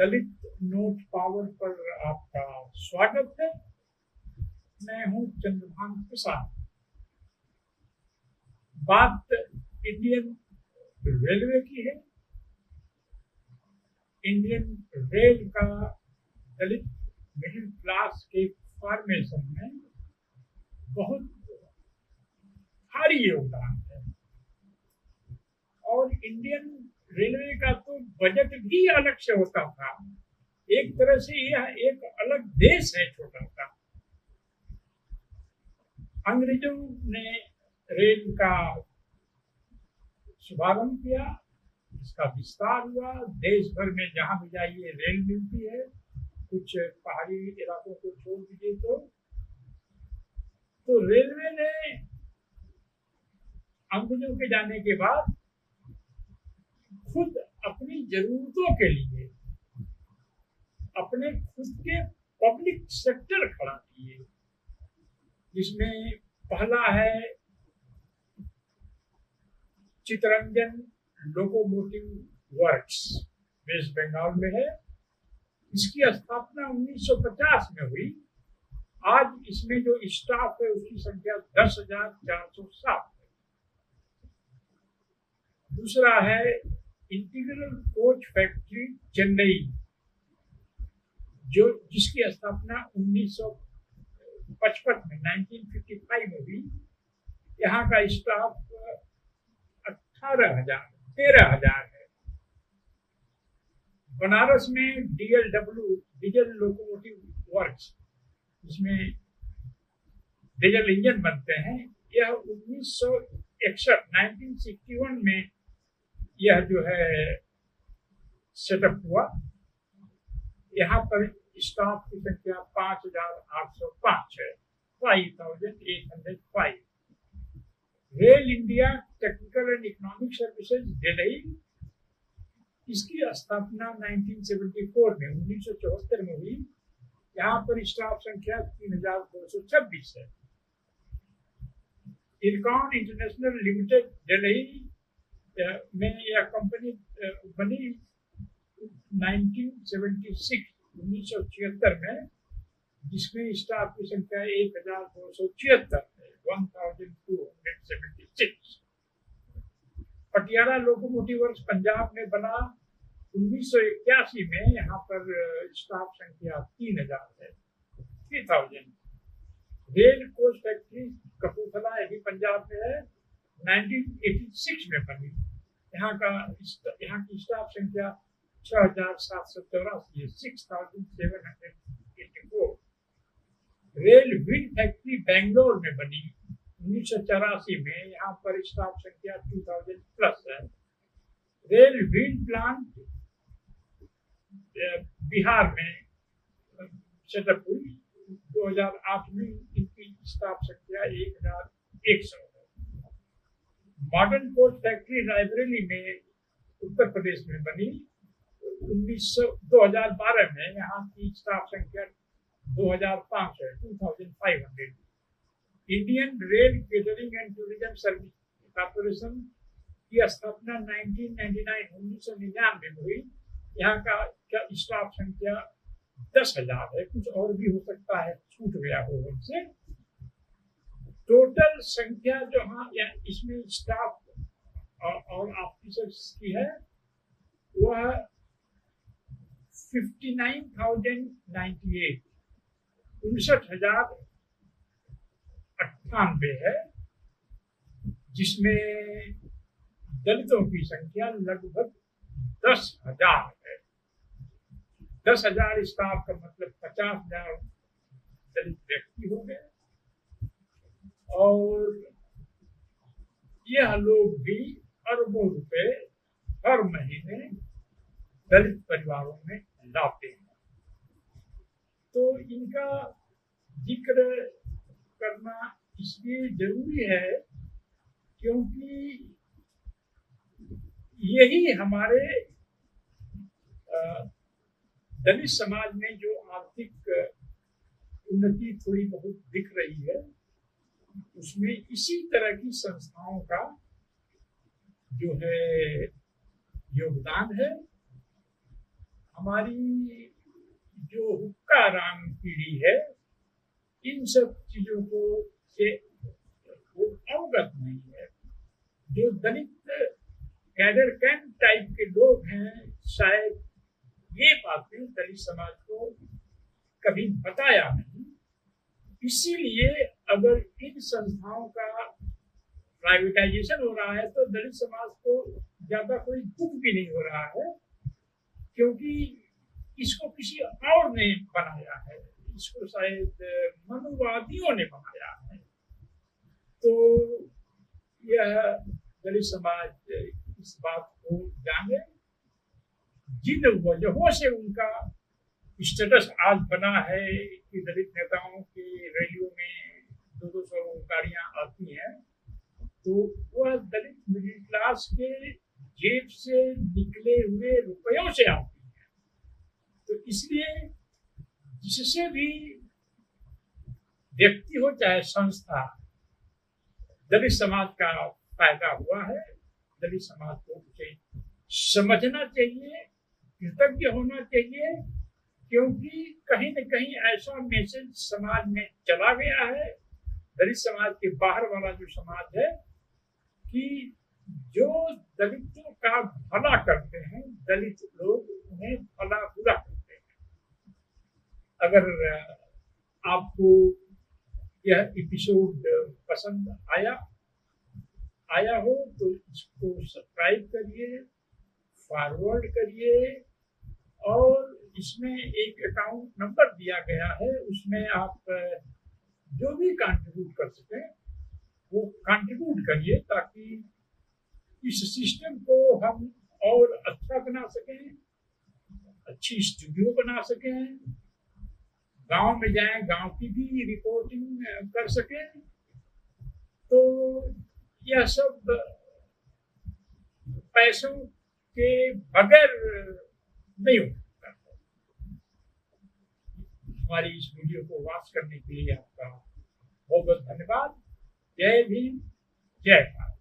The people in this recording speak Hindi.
दलित नोट पावर पर आपका स्वागत है। मैं हूं चंद्रभान प्रसाद। बात इंडियन रेलवे की है। इंडियन रेल का दलित मिडिल क्लास के फॉर्मेशन में बहुत भारी योगदान है और इंडियन रेलवे का तो बजट भी अलग से होता था। एक तरह से यह एक अलग देश है, छोटा सा। अंग्रेजों ने रेल का शुभारंभ किया, इसका विस्तार हुआ। देश भर में जहां भी जाइए रेल मिलती है, कुछ पहाड़ी इलाकों को छोड़ दीजिए तो रेलवे ने अंग्रेजों के जाने के बाद खुद अपनी जरूरतों के लिए अपने खुद के पब्लिक सेक्टर खड़ा किए, जिसमें पहला है Chittaranjan locomotive works, west Bengal में है। इसकी स्थापना 1950 में हुई। आज इसमें जो स्टाफ है उसकी संख्या 10,407 है। दूसरा है इंटीग्रल कोच फैक्ट्री चेन्नई, जिसकी स्थापना 1955 में 1955 में हुई। यहाँ का स्टाफ 13,000 है। बनारस में DLW डीजल लोकोमोटिव वर्क्स, जिसमें डीजल इंजन बनते हैं, यह 1961 में यह जो है सेटअप हुआ। यहाँ पर स्टाफ की संख्या 5,805 है, 5,805। Rail India technical and economic services Delhi, इसकी स्थापना 1974 में हुई। यहाँ पर स्टाफ संख्या 3,226 है। इरकॉन इंटरनेशनल लिमिटेड दिल्ली में यह कंपनी बनी 1976 में, जिसमें स्टाफ की संख्या 1,276 है, 1,276। पटियाला लोकोमोटिव वर्क्स पंजाब में बना 1981 में। यहाँ पर स्टाफ संख्या 3,000 है, 3,000। रेल कोच फैक्ट्री कपूरथला, यही पंजाब में है, 1986 में बनी। यहाँ की स्टाफ संख्या 6,784 है, 6,784। रेल व्हील फैक्ट्री बेंगलोर में बनी 1984 में। यहाँ पर स्टाफ संख्या 2,000 प्लस है। रेल व्हील प्लांट बिहार में सेटअप हुई 2008 में। इनकी स्टाफ संख्या 1,100 है। मॉडर्न कोच फैक्ट्री रायबरेली में उत्तर प्रदेश में बनी 2012 में। यहाँ की स्टाफ संख्या 2,500 है, 2,500। Indian rail catering and tourism service corporation की स्थापना 1999 में हुई। यहाँ का स्टाफ संख्या 10,000 है, कुछ और भी हो सकता है, छूट गया हो उनसे। टोटल संख्या जो इसमें स्टाफ और ऑफिसर्स की है वह 59,098, 59,098 है, जिसमें दलितों की संख्या लगभग 10,000 है। 10,000 स्टाफ का मतलब 50,000 दलित व्यक्ति हो गए। और यह लोग भी अरबों रुपए हर महीने दलित परिवारों में लाते हैं। तो इनका जिक्र करना इसलिए जरूरी है क्योंकि यही हमारे दलित समाज में जो आर्थिक उन्नति थोड़ी बहुत दिख रही है, उसमें इसी तरह की संस्थाओं का जो है योगदान है। हमारी जो हुक्का राम पीढ़ी है इन सब चीजों को से वो अवगत नहीं है। जो दलित कैडर कैंप टाइप के लोग हैं शायद ये बातें दलित समाज को कभी बताया नहीं, इसीलिए अगर इन संस्थाओं का प्राइवेटाइजेशन हो रहा है तो दलित समाज को ज्यादा कोई दुख भी नहीं हो रहा है, क्योंकि इसको किसी और ने बनाया है, इसको शायद मनुवादियों ने बनाया है। तो यह दलित समाज इस बात को जाने, जिन वजहों से उनका स्टेटस आज बना है कि दलित नेताओं की रैलियों में 200 गाड़ियां आती हैं, तो वह दलित मिडिल क्लास के जेब से निकले हुए रुपयों से आती है। तो इसलिए जिससे भी व्यक्ति हो चाहे संस्था, दलित समाज का फायदा हुआ है। दलित समाज को उसे समझना चाहिए, कृतज्ञ होना चाहिए, क्योंकि कहीं न कहीं ऐसा मैसेज समाज में चला गया है, दलित समाज के बाहर वाला जो समाज है, कि जो दलितों का भला करते हैं दलित लोग उन्हें भला बुरा करते हैं। अगर आपको यह एपिसोड पसंद आया हो तो इसको सब्सक्राइब करिए, फॉरवर्ड करिए, और इसमें एक अकाउंट नंबर दिया गया है, उसमें आप जो भी कंट्रीब्यूट कर सकें वो कंट्रीब्यूट करिए, ताकि इस सिस्टम को हम और अच्छा बना सकें, अच्छी स्टूडियो बना सकें, गांव में जाएं, गांव की भी रिपोर्टिंग कर सकें। तो यह सब पैसों के बगैर नहीं हो सकता। हमारी इस वीडियो को वॉच करने के लिए आपका बहुत बहुत धन्यवाद। जय भीम, जय भारत।